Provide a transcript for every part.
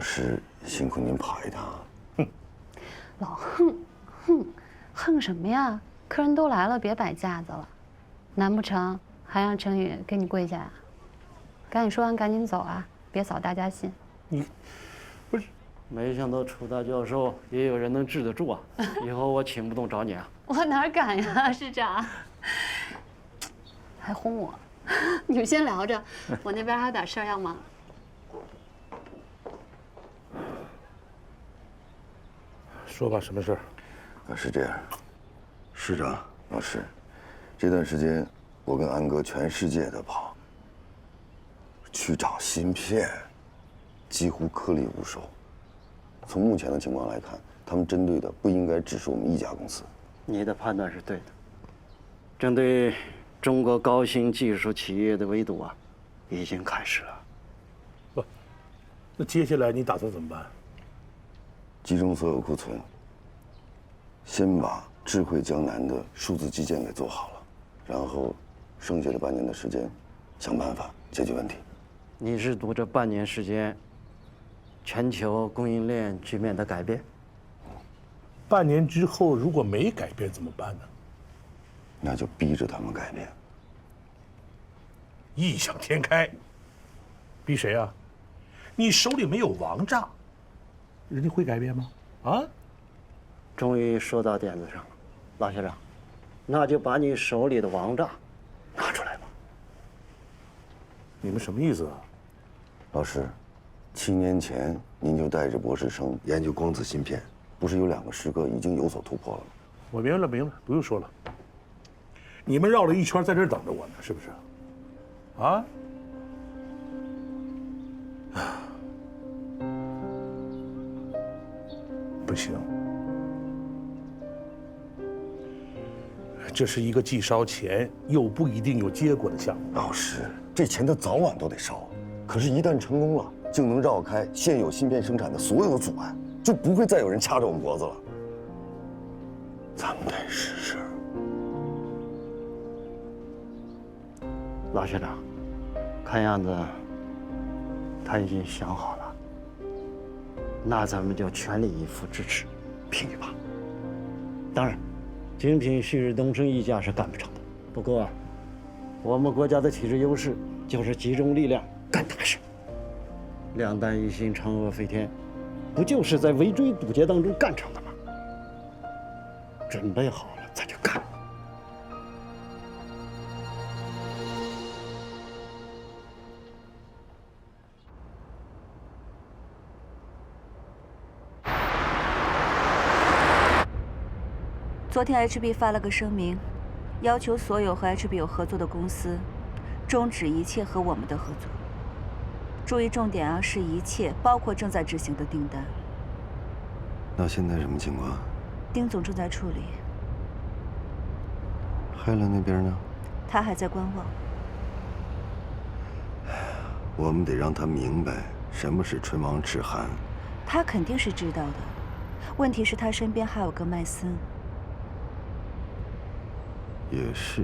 师辛苦您跑一趟。老横什么呀？客人都来了，别摆架子了。难不成还让程宇给你跪下呀？赶紧说完，赶紧走啊！别扫大家兴。你不是？没想到楚大教授也有人能治得住啊！以后我请不动找你啊！我哪敢呀，师长！还轰我！你们先聊着，我那边还有点事儿要忙。说吧，什么事儿？是这样，师长、老师，这段时间我跟安哥全世界的跑，去找芯片，几乎颗粒无收。从目前的情况来看，他们针对的不应该只是我们一家公司。你的判断是对的。针对中国高新技术企业的围堵啊，已经开始了。不，那接下来你打算怎么办？集中所有库存，先把智慧江南的数字基建给做好了，然后剩下的半年的时间，想办法解决问题。你是赌这半年时间，全球供应链局面的改变？半年之后如果没改变怎么办呢？那就逼着他们改变。异想天开，逼谁啊？你手里没有王炸，人家会改变吗？啊？终于说到点子上了，老学长，那就把你手里的王炸拿出来吧。你们什么意思啊？老师，7年前您就带着博士生研究光子芯片，不是有2个师哥已经有所突破了吗？我明白了，不用说了。你们绕了一圈在这儿等着我呢，是不是？啊？不行，这是一个既烧钱又不一定有结果的项目。老师，这钱他早晚都得烧，可是，一旦成功了，就能绕开现有芯片生产的所有阻碍，就不会再有人掐着我们脖子了。咱们得试试。老学长，看样子他已经想好了，那咱们就全力以赴支持，拼一把。当然，仅凭旭日东升一家是干不成的。不过，我们国家的体制优势就是集中力量干大事。两弹一星，嫦娥飞天，不就是在围追堵截当中干成的吗？准备好了，咱就干。昨天 HB 发了个声明，要求所有和 HB 有合作的公司终止一切和我们的合作。注意重点啊，是一切，包括正在执行的订单。那现在什么情况？丁总正在处理，海伦那边呢？他还在观望。我们得让他明白什么是唇亡齿寒。他肯定是知道的，问题是他身边还有个麦森。也是。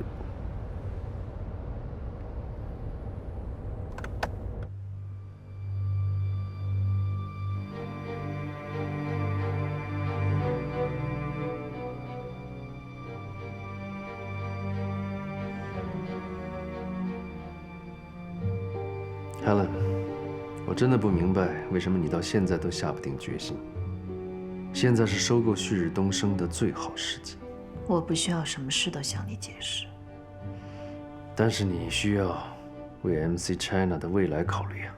Helen， 我真的不明白为什么你到现在都下不定决心。现在是收购旭日东升的最好时机。我不需要什么事都向你解释，但是你需要为 MC China 的未来考虑啊。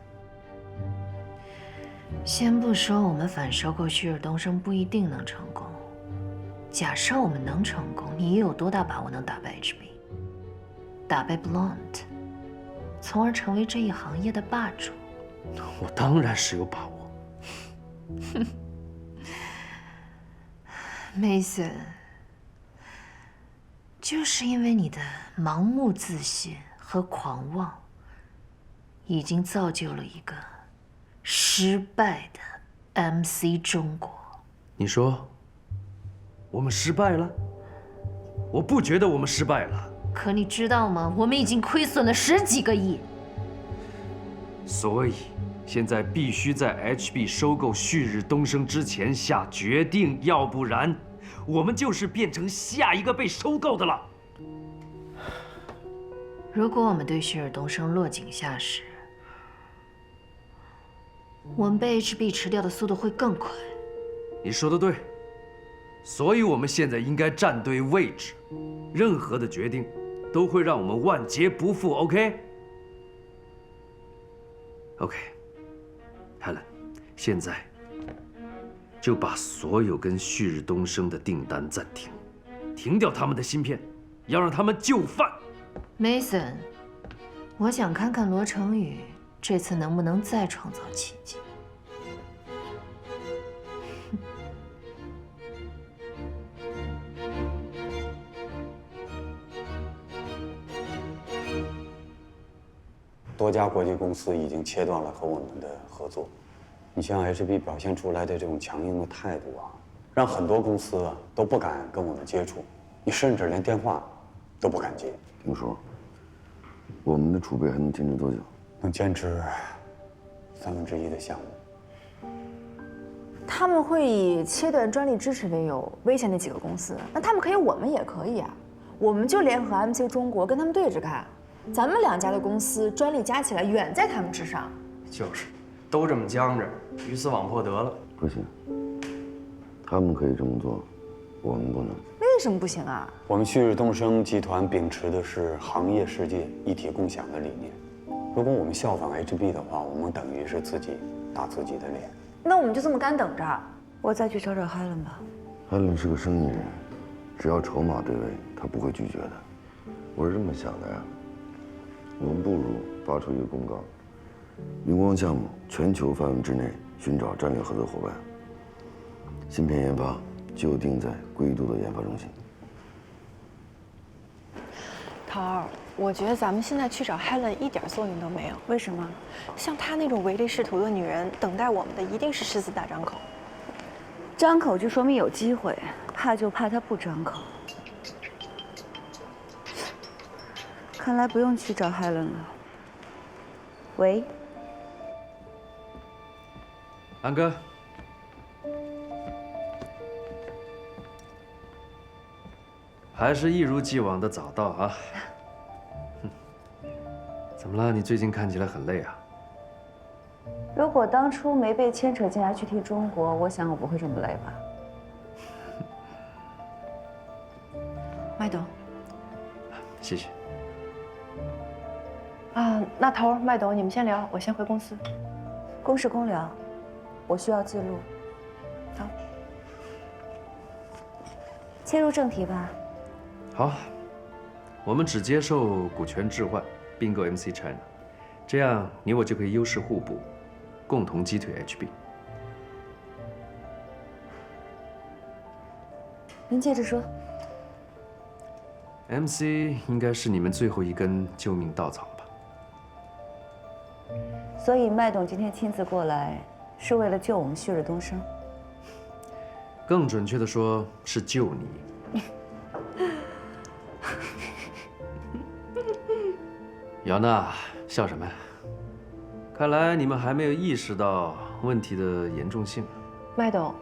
先不说我们反收购旭日东升不一定能成功，假设我们能成功，你有多大把握能打败 HB， 打败 Blunt， 从而成为这一行业的霸主？我当然是有把握。Mason， 就是因为你的盲目自信和狂妄，已经造就了一个失败的 MC 中国。你说我们失败了？我不觉得我们失败了。可你知道吗？我们已经亏损了10几个亿。所以现在必须在 HB 收购旭日东升之前下决定，要不然我们就是变成下一个被收购的了。如果我们对旭日东升落井下石，我们被 HB 吃掉的速度会更快。你说的对，所以我们现在应该站对位置，任何的决定都会让我们万劫不复。OK，Helen，现在就把所有跟旭日东升的订单暂停，停掉他们的芯片，要让他们就范。Mason， 我想看看罗成宇这次能不能再创造奇迹。多家国际公司已经切断了和我们的合作。你像 HB 表现出来的这种强硬的态度啊，让很多公司啊都不敢跟我们接触，你甚至连电话都不敢接。丁叔，我们的储备还能坚持多久？能坚持1/3的项目。他们会以切断专利支持为由威胁那几个公司，那他们可以，我们也可以啊。我们就联合 MC 中国跟他们对着干。咱们2家的公司专利加起来远在他们之上。就是，都这么僵着，鱼死网破得了。不行，他们可以这么做，我们不能。为什么不行啊？我们旭日东升集团秉持的是行业世界一体共享的理念。如果我们效仿 HB 的话，我们等于是自己打自己的脸。那我们就这么干等着？我再去找找 Helen 吧。Helen 是个生意人，只要筹码对位，他不会拒绝的。我是这么想的呀。我们不如发出一个公告：云光项目全球范围之内寻找战略合作伙伴，芯片研发就定在归都的研发中心。桃儿，我觉得咱们现在去找 Helen 一点作用都没有。为什么？像她那种唯利是图的女人，等待我们的一定是狮子大张口。张口就说明有机会，怕就怕她不张口。看来不用去找 Helen 了。喂，安哥，还是一如既往的早到啊。怎么了？你最近看起来很累啊？如果当初没被牵扯进HT 中国，我想我不会这么累吧。麦董，谢谢。啊，那头儿、麦董，你们先聊，我先回公司。公事公聊，我需要记录。好，切入正题吧。好，我们只接受股权置换，并购 MC China， 这样你我就可以优势互补，共同击退 HB。您接着说。MC 应该是你们最后一根救命稻草了吧？所以麦董今天亲自过来，是为了救我们旭日东升。更准确的说，是救你。姚娜，笑什么呀？看来你们还没有意识到问题的严重性。麦董，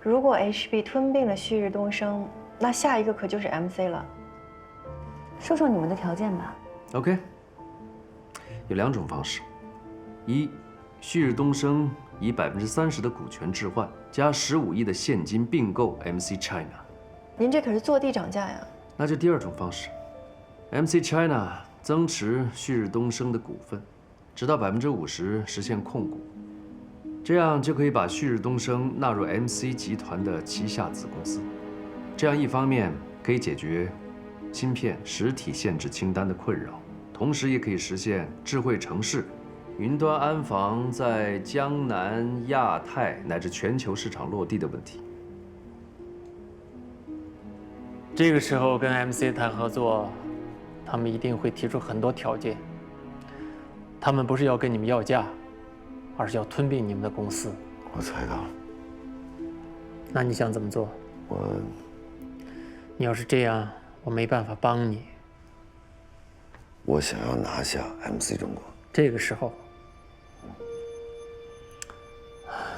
如果 HB 吞并了旭日东升，那下一个可就是 MC 了。说说你们的条件吧。OK， 有2种方式：一，旭日东升以30%的股权置换，加15亿的现金并购 MC China。您这可是坐地涨价呀！那就第2种方式 ，MC China 增持旭日东升的股份，直到50%实现控股，这样就可以把旭日东升纳入 MC 集团的旗下子公司。这样一方面可以解决芯片实体限制清单的困扰，同时也可以实现智慧城市、云端安防在江南、亚太乃至全球市场落地的问题。这个时候跟 MC 谈合作，他们一定会提出很多条件。他们不是要跟你们要价，而是要吞并你们的公司。我猜到了。那你想怎么做？你要是这样，我没办法帮你。我想要拿下 MC 中国。这个时候，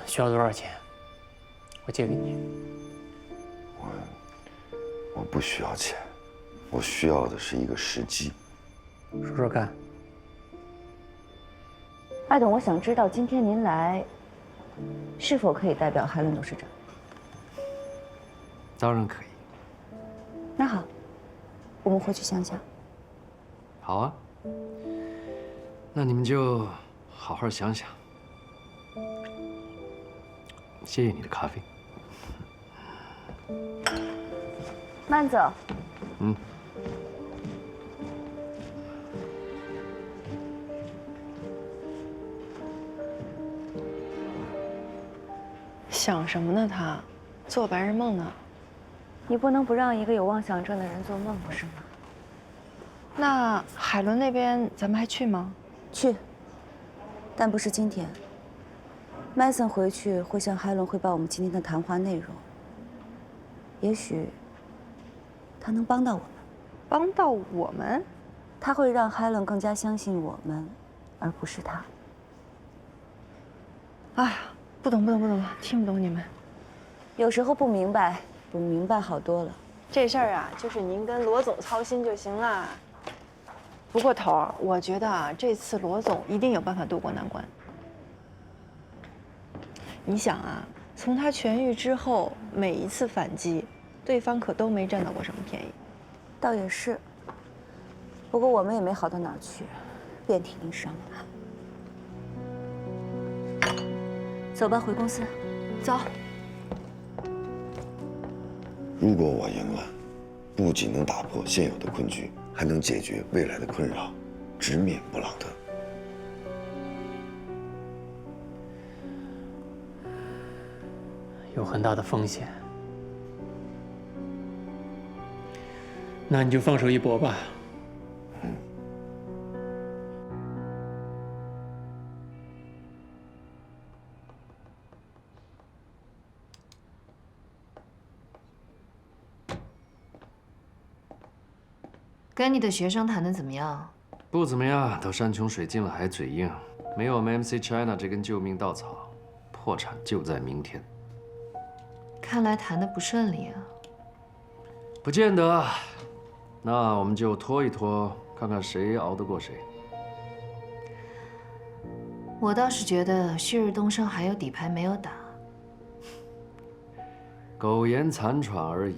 需要多少钱？我借给你。我不需要钱，我需要的是一个时机。说说看。艾董，我想知道今天您来，是否可以代表海伦董事长？当然可以。那好，我们回去想想。好啊，那你们就好好想想。谢谢你的咖啡。慢走。嗯。想什么呢？他做白日梦呢？你不能不让一个有妄想症的人做梦，不是吗？那海伦那边咱们还去吗？去，但不是今天。麦森回去会向海伦汇报我们今天的谈话内容。也许他能帮到我们。帮到我们？他会让海伦更加相信我们，而不是他。哎呀，不懂，听不懂你们。有时候不明白，比明白好多了。这事儿啊，就是您跟罗总操心就行了。不过头儿，我觉得啊，这次罗总一定有办法渡过难关。你想啊，从他痊愈之后，每一次反击，对方可都没占到过什么便宜。倒也是。不过我们也没好到哪儿去，遍体鳞伤。走吧，回公司。走。如果我赢了，不仅能打破现有的困局，还能解决未来的困扰，直面布朗特。有很大的风险。那你就放手一搏吧。跟你的学生谈的怎么样？不怎么样，都山穷水尽了还嘴硬，没有我们 MC China 这根救命稻草，破产就在明天。看来谈的不顺利啊。不见得，那我们就拖一拖，看看谁熬得过谁。我倒是觉得旭日东升还有底牌没有打。苟延残喘而已。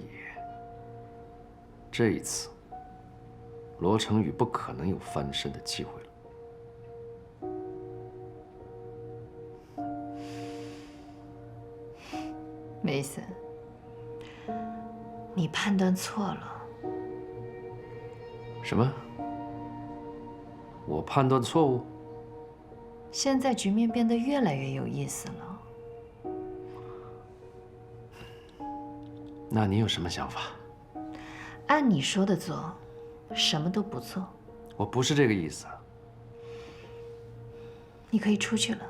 这一次，罗成宇不可能有翻身的机会了。梅森，你判断错了。什么？我判断错误？现在局面变得越来越有意思了。那你有什么想法？按你说的做，什么都不做。我不是这个意思。你可以出去了，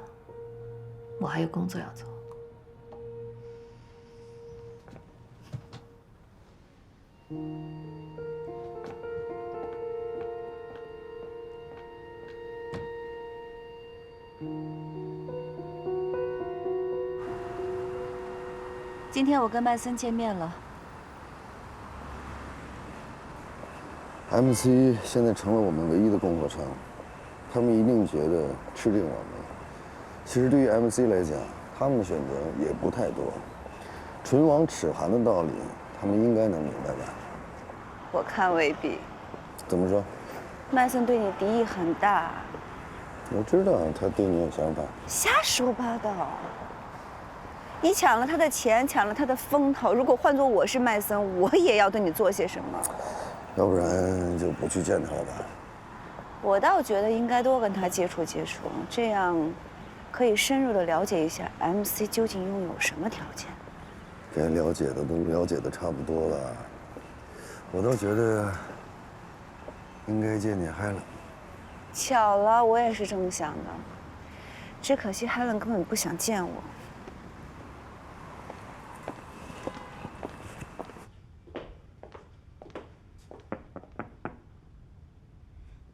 我还有工作要做。今天我跟麦森见面了。MC 现在成了我们唯一的供货商，他们一定觉得吃定我们。其实对于 MC 来讲，他们的选择也不太多。唇亡齿寒的道理，他们应该能明白吧？我看未必。怎么说？麦森对你敌意很大。我知道他对你有想法。瞎说八道！你抢了他的钱，抢了他的风头。如果换做我是麦森，我也要对你做些什么。要不然就不去见他了吧？我倒觉得应该多跟他接触接触，这样可以深入的了解一下 MC 究竟拥有什么条件。该了解的都了解的差不多了，我倒觉得应该见见海伦。巧了，我也是这么想的，只可惜海伦根本不想见我。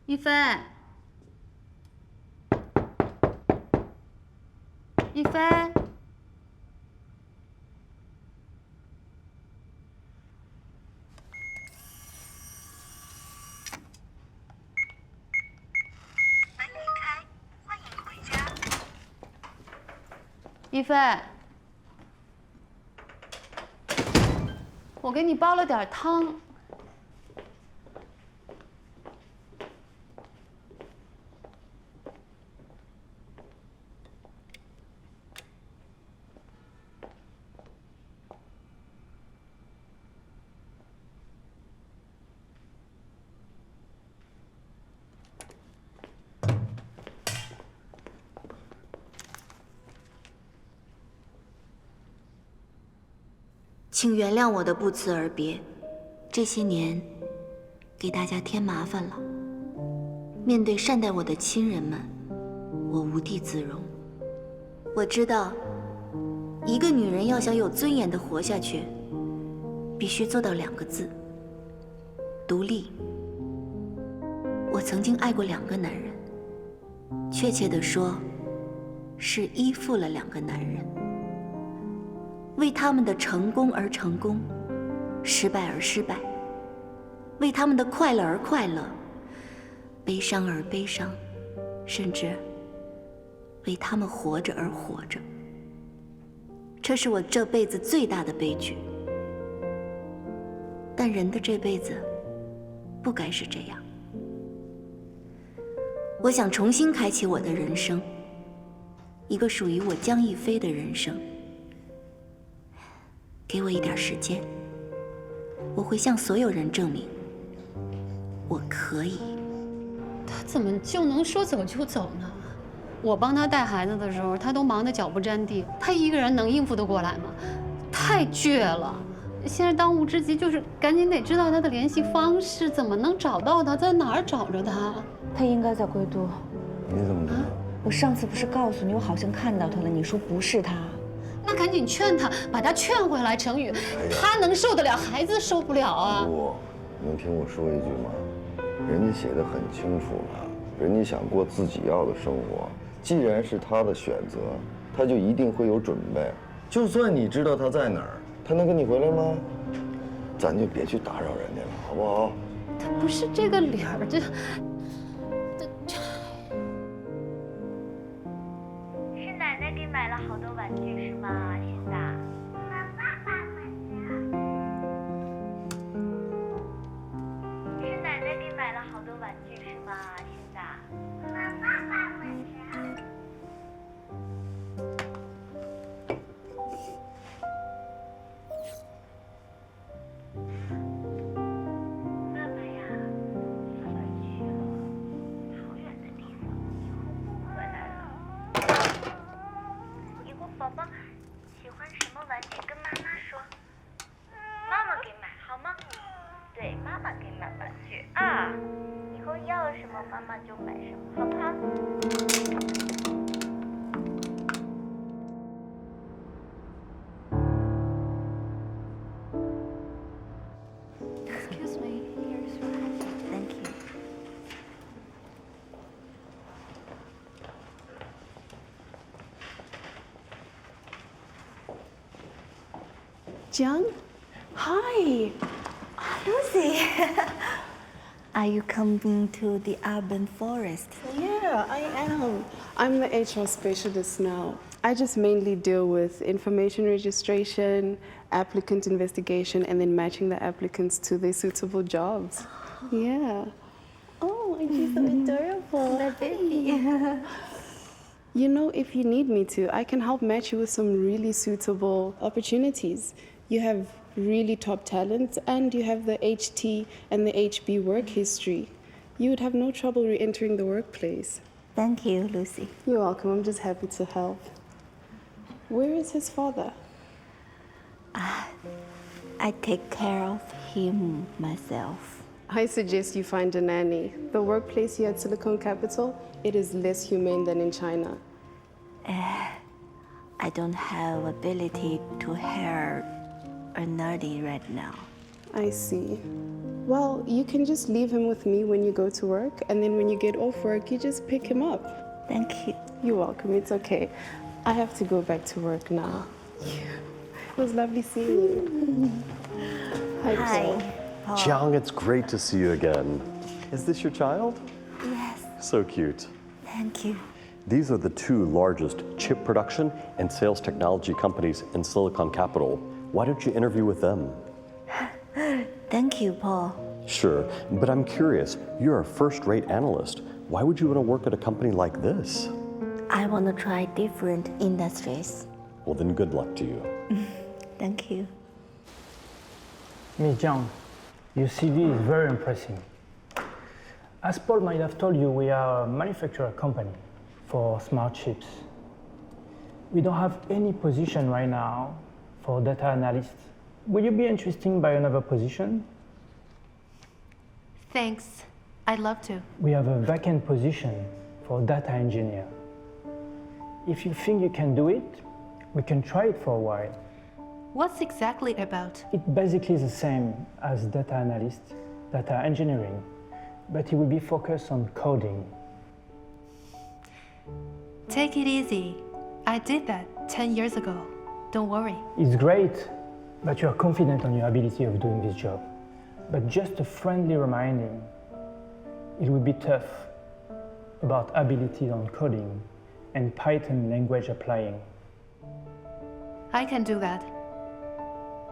一菲，一菲，一菲，我给你煲了点汤。请原谅我的不辞而别，这些年给大家添麻烦了。面对善待我的亲人们，我无地自容。我知道，一个女人要想有尊严地活下去，必须做到2个字：独立。我曾经爱过2个男人，确切地说，是依附了2个男人。为他们的成功而成功，失败而失败；为他们的快乐而快乐，悲伤而悲伤，甚至为他们活着而活着。这是我这辈子最大的悲剧。但人的这辈子不该是这样。我想重新开启我的人生，一个属于我江一飞的人生。给我一点时间，我会向所有人证明，我可以。他怎么就能说走就走呢？我帮他带孩子的时候，他都忙得脚不沾地，他一个人能应付得过来吗？太倔了。现在当务之急就是赶紧得知道他的联系方式，怎么能找到他？在哪儿找着他？他应该在归都。你怎么知道？我上次不是告诉你，我好像看到他了，你说不是他。那赶紧劝他，把他劝回来。程宇，他能受得了，孩子受不了啊！不，能听我说一句吗？人家写得很清楚了，人家想过自己要的生活，既然是他的选择，他就一定会有准备。就算你知道他在哪儿，他能跟你回来吗？咱就别去打扰人家了，好不好？他不是这个理儿，这。是奶奶给买了好多玩具是吗，现在？是奶奶给买了好多玩具是吗，现在？宝宝喜欢什么玩具，跟妈妈说，妈妈给买好吗？对，妈妈给买玩具啊，以后要什么妈妈就买什么，好不好？Excuse me, here's your hand. Thank you. Jiang? Hi! Lucy! Are you coming to the urban forest? Yeah, I am. I'm the HR specialist now. I just mainly deal with information registration, applicant investigation, and then matching the applicants to their suitable jobs. Yeah. Oh, aren't you so adorable? My baby. You know, if you need me to, I can help match you with some really suitable opportunities. You have really top talents, and you have the HT and the HB work history. You would have no trouble re-entering the workplace. Thank you, Lucy. You're welcome. I'm just happy to help. Where is his father? I take care of him myself. I suggest you find a nanny. The workplace here at Silicon Capital, it is less humane than in China. I don't have ability to hire a nanny right now. I see. Well, you can just leave him with me when you go to work, and then when you get off work, you just pick him up. Thank you. You're welcome. It's okay. I have to go back to work now. It was lovely seeing you. Hi. Paul. Jiang, it's great to see you again. Is this your child? Yes. So cute. Thank you. These are the two largest chip production and sales technology companies in Silicon Capital. Why don't you interview with them? Thank you, Paul. Sure, but I'm curious. You're a first-rate analyst. Why would you want to work at a company like this? I want to try different industries. Well, then good luck to you. Thank you. Ms. Jiang, your CV is very impressive. As Paul might have told you, we are a manufacturer company for smart chips. We don't have any position right now for data analysts. Would you be interested by another position? Thanks. I'd love to. We have a vacant position for data engineer. If you think you can do it, we can try it for a while. What's exactly about? It basically is the same as data analyst, data engineering, but it will be focused on coding. Take it easy. I did that 10 years ago. Don't worry. It's great that you are confident on your ability of doing this job. But just a friendly reminding, it will be tough about ability on coding and Python language applying. I can do that.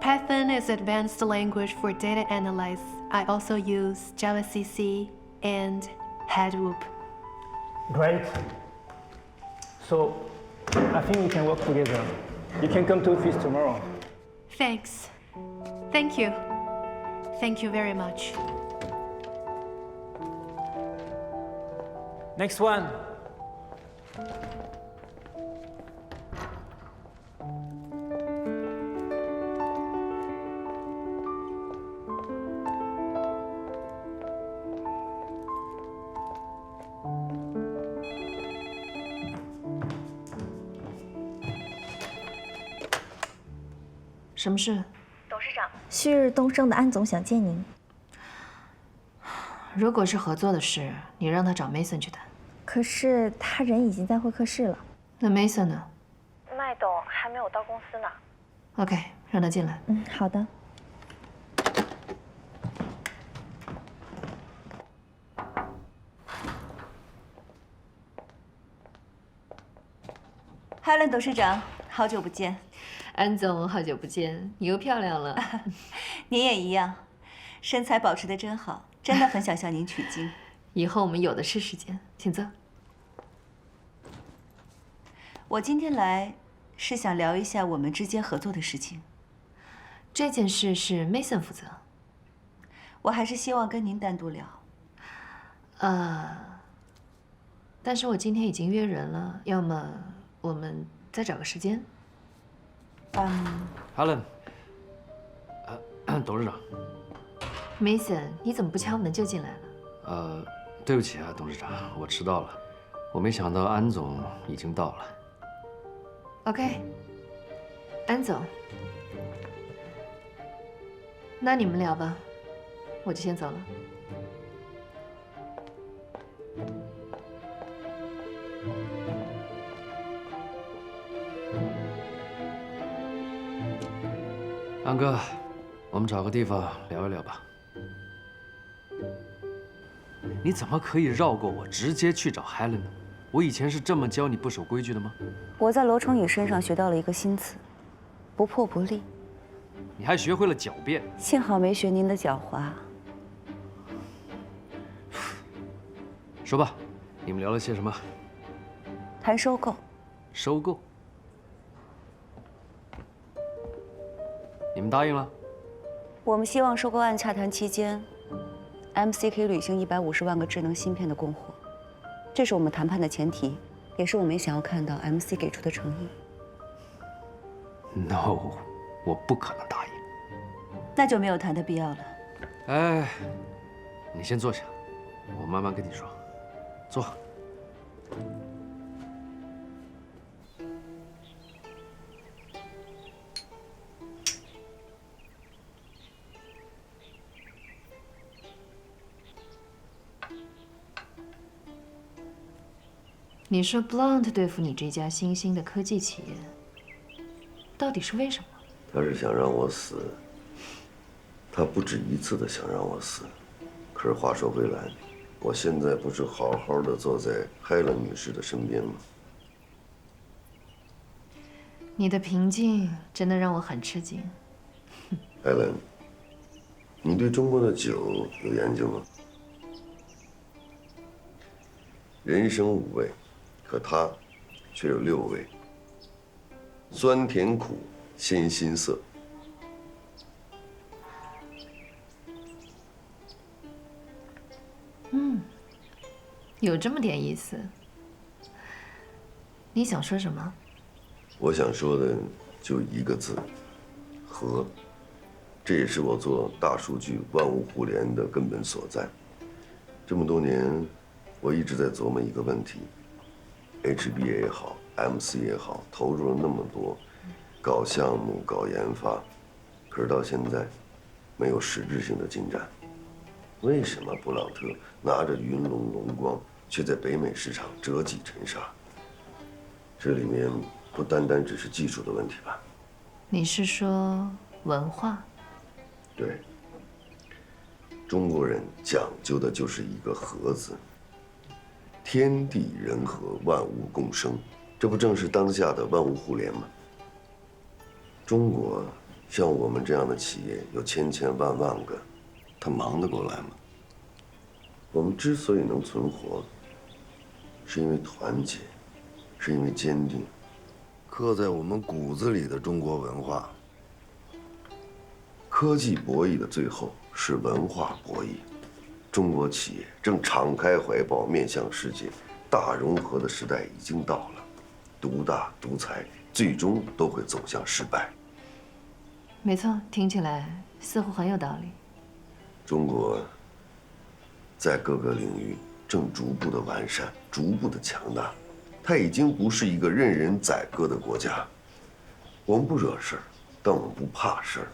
Python is advanced language for data analysis. I also use JavaCC and Hadoop. Great. So, I think we can work together. You can come to office tomorrow. Thanks. Thank you. Thank you very much. Next one.什么事？董事长，旭日东升的安总想见您。如果是合作的事，你让他找 Mason 去谈。可是他人已经在会客室了。那 Mason 呢？麦董还没有到公司呢。OK， 让他进来。好的。Helen 董事长，好久不见。安总，好久不见，你又漂亮了。您也一样，身材保持得真好，真的很想向您取经。以后我们有的是时间，请坐。我今天来是想聊一下我们之间合作的事情。这件事是 Mason 负责，我还是希望跟您单独聊。但是我今天已经约人了，要么我们再找个时间。Helen， 董事长。Mason， 你怎么不敲门就进来了？对不起啊，董事长，我迟到了。我没想到安总已经到了。OK， 安总，那你们聊吧，我就先走了。安哥，我们找个地方聊一聊吧。你怎么可以绕过我，直接去找 Helen 呢？我以前是这么教你不守规矩的吗？我在罗成宇身上学到了一个新词，不破不立。你还学会了狡辩。幸好没学您的狡猾。说吧，你们聊了些什么？谈收购。收购？你们答应了？我们希望收购案洽谈期间 ，MC 可以履行150万个智能芯片的供货，这是我们谈判的前提，也是我们想要看到 MC 给出的诚意。No， 我不可能答应。那就没有谈的必要了。哎，你先坐下，我慢慢跟你说。坐。你说 Blunt 对付你这家新兴的科技企业，到底是为什么？他是想让我死，他不止一次的想让我死。可是话说回来，我现在不是好好的坐在Helen女士的身边吗？你的平静真的让我很吃惊。Helen，你对中国的酒有研究吗？人生5味，可它却有6味：酸甜苦鲜辛涩。有这么点意思。你想说什么？我想说的就一个字：和。这也是我做大数据万物互联的根本所在。这么多年，我一直在琢磨一个问题：HB 也好 ，MC 也好，投入了那么多，搞项目、搞研发，可是到现在，没有实质性的进展。为什么布朗特拿着云龙龙光，却在北美市场折戟沉沙？这里面不单单只是技术的问题吧？你是说文化？对，中国人讲究的就是一个和字，天地人和，万物共生，这不正是当下的万物互联吗？中国像我们这样的企业有千千万万个，他忙得过来吗？我们之所以能存活，是因为团结，是因为坚定，刻在我们骨子里的中国文化。科技博弈的最后是文化博弈，中国企业正敞开怀抱面向世界，大融合的时代已经到了，独大独裁最终都会走向失败。没错，听起来似乎很有道理。中国在各个领域正逐步的完善，逐步的强大，它已经不是一个任人宰割的国家。我们不惹事儿，但我们不怕事儿。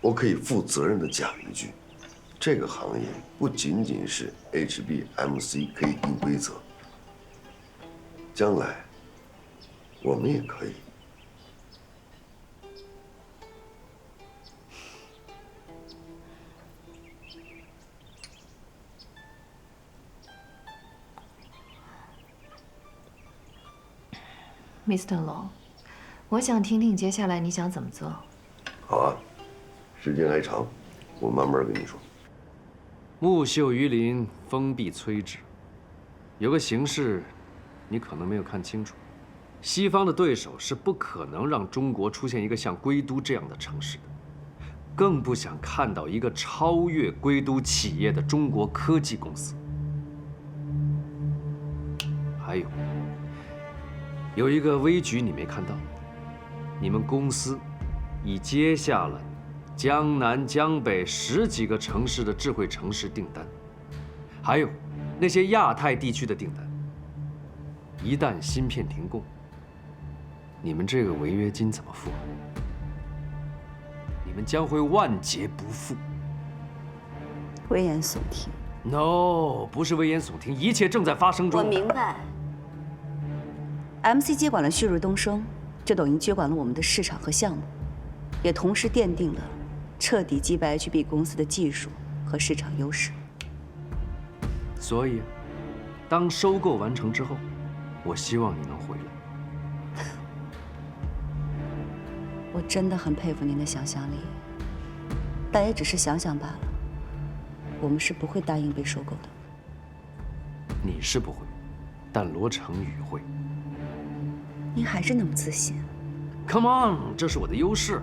我可以负责任地讲一句，这个行业不仅仅是 HB、MC 可以定规则，将来我们也可以。Mr. Law， 我想听听接下来你想怎么做。好啊。时间还长，我慢慢跟你说。木秀于林，风必摧之。有个形势，你可能没有看清楚。西方的对手是不可能让中国出现一个像归都这样的城市的，更不想看到一个超越归都企业的中国科技公司。还有一个危局你没看到，你们公司已接下了江南、江北10几个城市的智慧城市订单，还有那些亚太地区的订单。一旦芯片停供，你们这个违约金怎么付？你们将会万劫不复。危言耸听。No， 不是危言耸听，一切正在发生中。我明白。MC 接管了旭日东升，就等于接管了我们的市场和项目，也同时奠定了彻底击败 HB 公司的技术和市场优势。所以，当收购完成之后，我希望你能回来。我真的很佩服您的想象力，但也只是想想罢了。我们是不会答应被收购的。你是不会，但罗成宇会。您还是那么自信。Come on， 这是我的优势。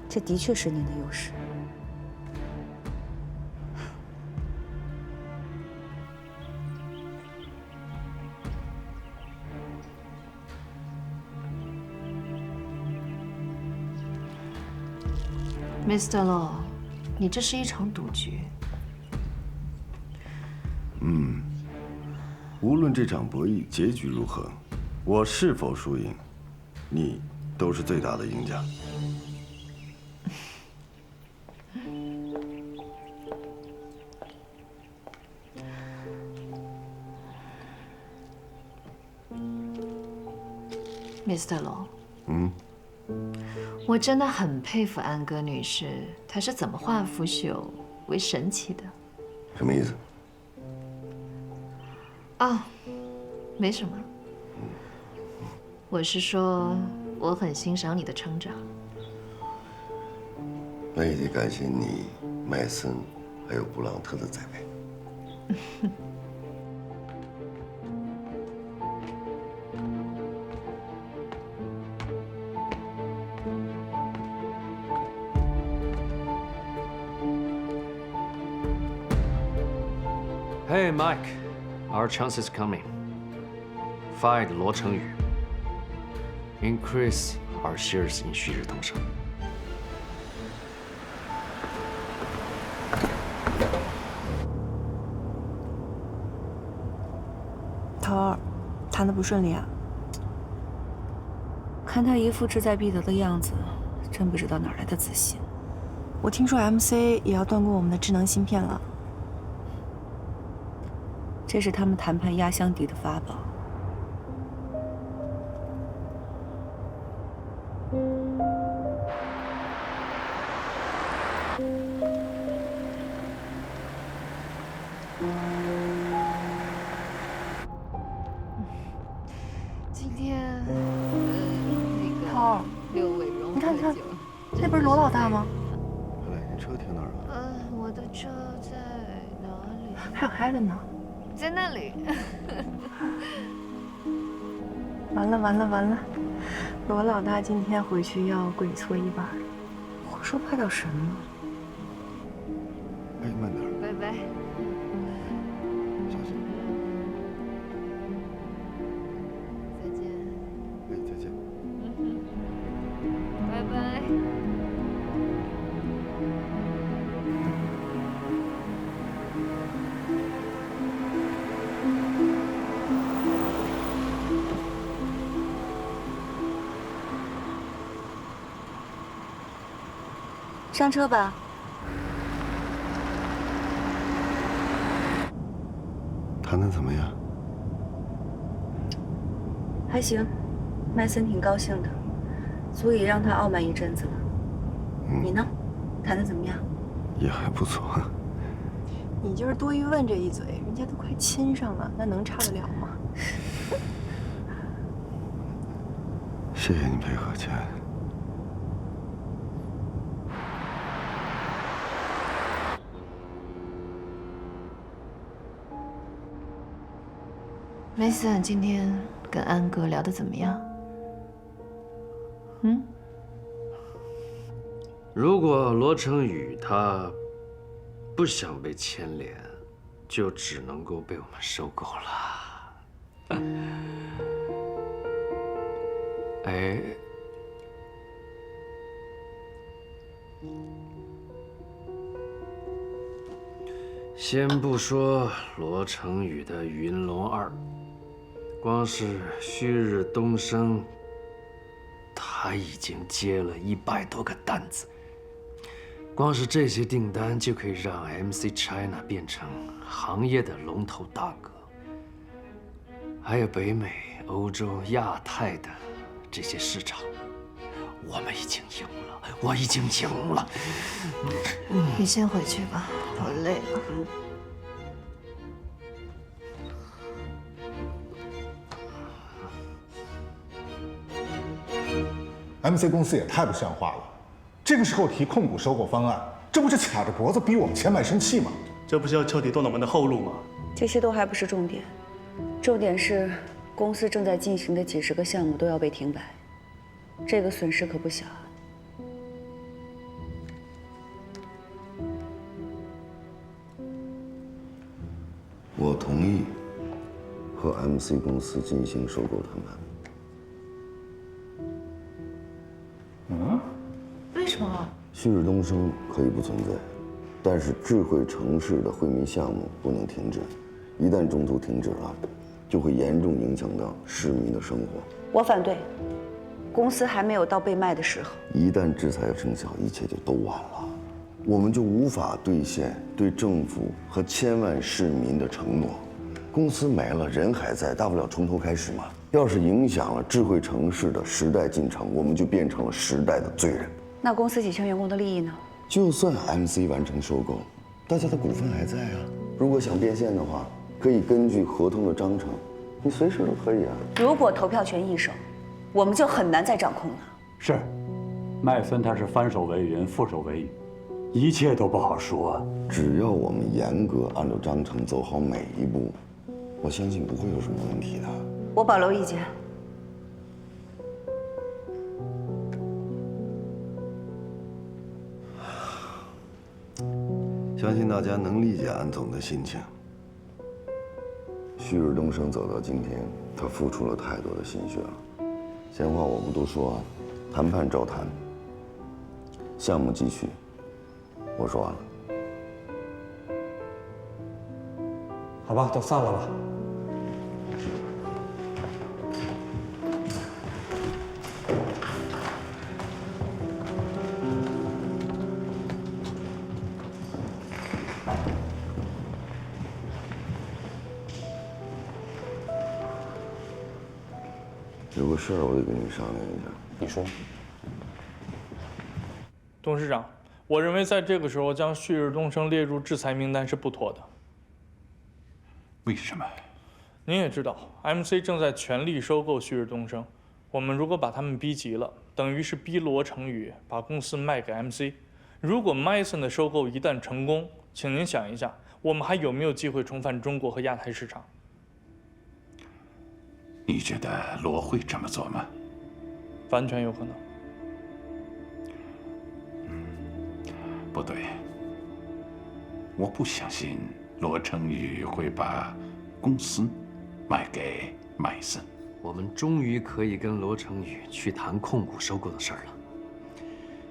这的确是您的优势。Mr. Law， 你这是一场赌局。无论这场博弈结局如何，我是否输赢，你都是最大的赢家。Mr. Law， 我真的很佩服安格女士，她是怎么化腐朽为神奇的？什么意思？哦，没什么。我是说，我很欣赏你的成长。那也得感谢你、麦森，还有布朗特的栽培。Hey, Mike, our chance is coming. Find 罗成宇. Increase our shares in 旭日东升. 桃儿，谈得不顺利啊？看他一副志在必得的样子，真不知道哪来的自信。我听说 MC 也要断供我们的智能芯片了。这是他们谈判压箱底的法宝。今天，那涛儿，个6位荣你看，喝酒，那不是罗老大吗？来，你车停哪儿了？我的车在哪里？还有孩子呢。在那里。完了完了完了，罗老大今天回去要跪搓衣板。胡说八道什么？哎，慢点。拜拜。小心。再见。哎，再见。拜拜。上车吧。谈得怎么样？还行，麦森挺高兴的，足以让他傲慢一阵子了。你呢？谈得怎么样？也还不错。你就是多余问这一嘴，人家都快亲上了，那能差得了吗？谢谢你配合，亲爱的。梅森今天跟安哥聊得怎么样？如果罗成宇他不想被牵连，就只能够被我们收购了。哎，先不说罗成宇的云龙2，光是旭日东升，他已经接了100多个单子。光是这些订单就可以让 MC China 变成行业的龙头大哥。还有北美、欧洲、亚太的这些市场，我们已经赢了，我已经赢了。你先回去吧，我累了。MC 公司也太不像话了，这个时候提控股收购方案，这不是卡着脖子逼我们钱脉生气吗？这不是要彻底断了我们的后路吗？这些都还不是重点，重点是公司正在进行的几10个项目都要被停摆，这个损失可不小。我同意和 MC 公司进行收购谈判。为什么？旭日东升可以不存在，但是智慧城市的惠民项目不能停止。一旦中途停止了，就会严重影响到市民的生活。我反对，公司还没有到被卖的时候。一旦制裁生效，一切就都晚了，我们就无法兑现对政府和千万市民的承诺。公司没了，人还在，大不了从头开始嘛。要是影响了智慧城市的时代进程，我们就变成了时代的罪人。那公司几千员工的利益呢？就算 MC 完成收购，大家的股份还在啊。如果想变现的话，可以根据合同的章程，你随时都可以啊。如果投票权易手，我们就很难再掌控了。是，麦森他是翻手为云，覆手为雨，一切都不好说。只要我们严格按照章程走好每一步，我相信不会有什么问题的。我保留意见。相信大家能理解安总的心情。旭日东升走到今天，他付出了太多的心血了。闲话我不多说啊，谈判照谈，项目继续。我说完了。好吧，都散了吧。有个事儿我得跟你商量一下。你说。董事长，我认为在这个时候将旭日东升列入制裁名单是不妥的。为什么？您也知道 ，MC 正在全力收购旭日东升。我们如果把他们逼急了，等于是逼罗成宇把公司卖给 MC。如果 Mason 的收购一旦成功，请您想一下，我们还有没有机会重返中国和亚太市场？你觉得罗会这么做吗？完全有可能。不对，我不相信罗成宇会把公司卖给麦森。我们终于可以跟罗成宇去谈控股收购的事儿了。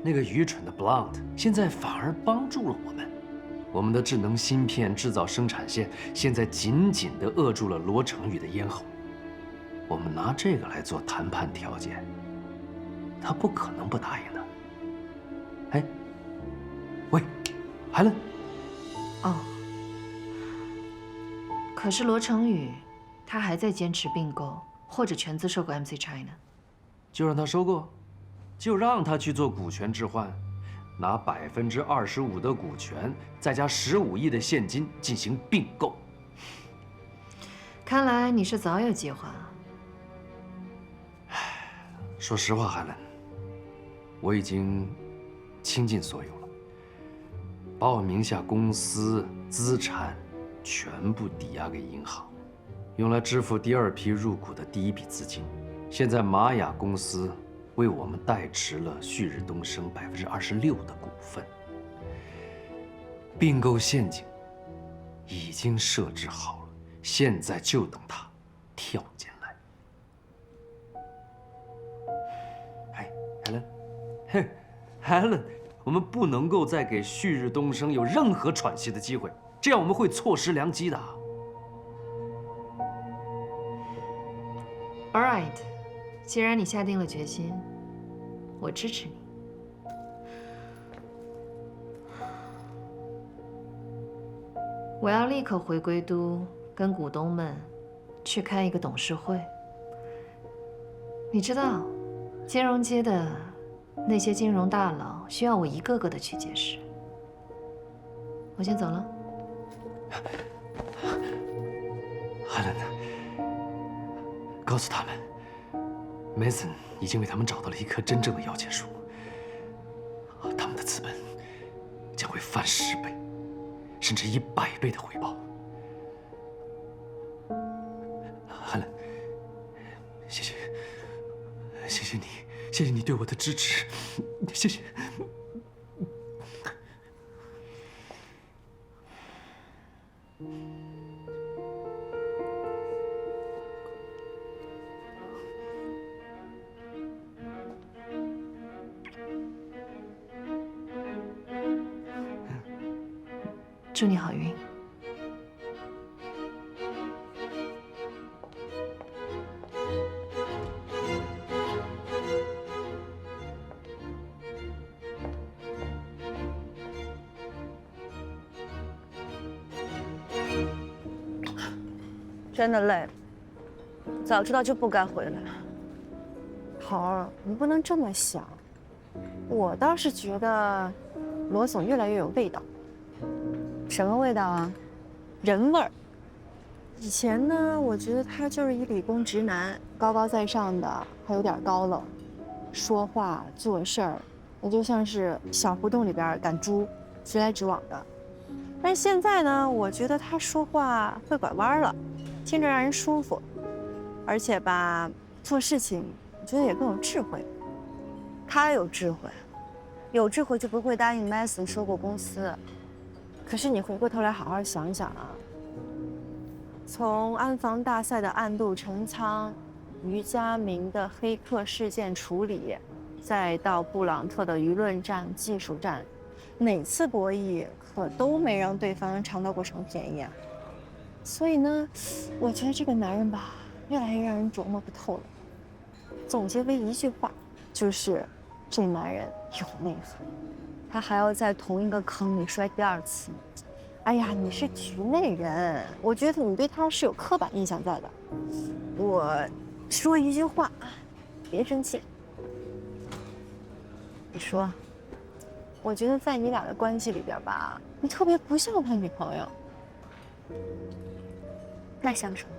那个愚蠢的 Blunt 现在反而帮助了我们。我们的智能芯片制造生产线现在紧紧地扼住了罗成宇的咽喉。我们拿这个来做谈判条件，他不可能不答应的。哎，喂，海伦。哦。可是罗成宇，他还在坚持并购或者全资收购 MC China。就让他收购，就让他去做股权置换，拿25%的股权，再加15亿的现金进行并购。看来你是早有计划。说实话，海伦，我已经倾尽所有了，把我名下公司资产全部抵押给银行，用来支付第二批入股的第一笔资金。现在玛雅公司为我们代持了旭日东升26%的股份，并购陷阱已经设置好了，现在就等他跳进来。嘿，Helen， 我们不能够再给旭日东升有任何喘息的机会，这样我们会错失良机的。All right， 既然你下定了决心，我支持你。我要立刻回归都，跟股东们去开一个董事会。你知道，金融街的那些金融大佬需要我一个个的去解释。我先走了。海伦，告诉他们 ，Mason 已经为他们找到了一棵真正的摇钱树，他们的资本将会翻10倍，甚至100倍的回报。海伦，谢谢，谢谢你，谢谢你对我的支持，谢谢。祝你好运。真的累了，早知道就不该回来。桃儿，你不能这么想。我倒是觉得罗总越来越有味道。什么味道啊？人味儿。以前呢，我觉得他就是一理工直男，高高在上的，还有点高冷，说话做事儿，也就像是小胡同里边赶猪，直来直往的。但是现在呢，我觉得他说话会拐弯了，听着让人舒服，而且吧，做事情我觉得也更有智慧。他有智慧，有智慧就不会答应 Mason 收购公司。可是你回过头来好好想想啊。从安防大赛的暗度陈仓，于家明的黑客事件处理，再到布朗特的舆论战、技术战，哪次博弈可都没让对方尝到过什么便宜啊。所以呢，我觉得这个男人吧，越来越让人琢磨不透了。总结为一句话，就是这男人有内涵，他还要在同一个坑里摔第二次。哎呀，你是局内人，我觉得你对他是有刻板印象在的。我说一句话，别生气。你说，我觉得在你俩的关系里边吧，你特别不像他女朋友。那像什么？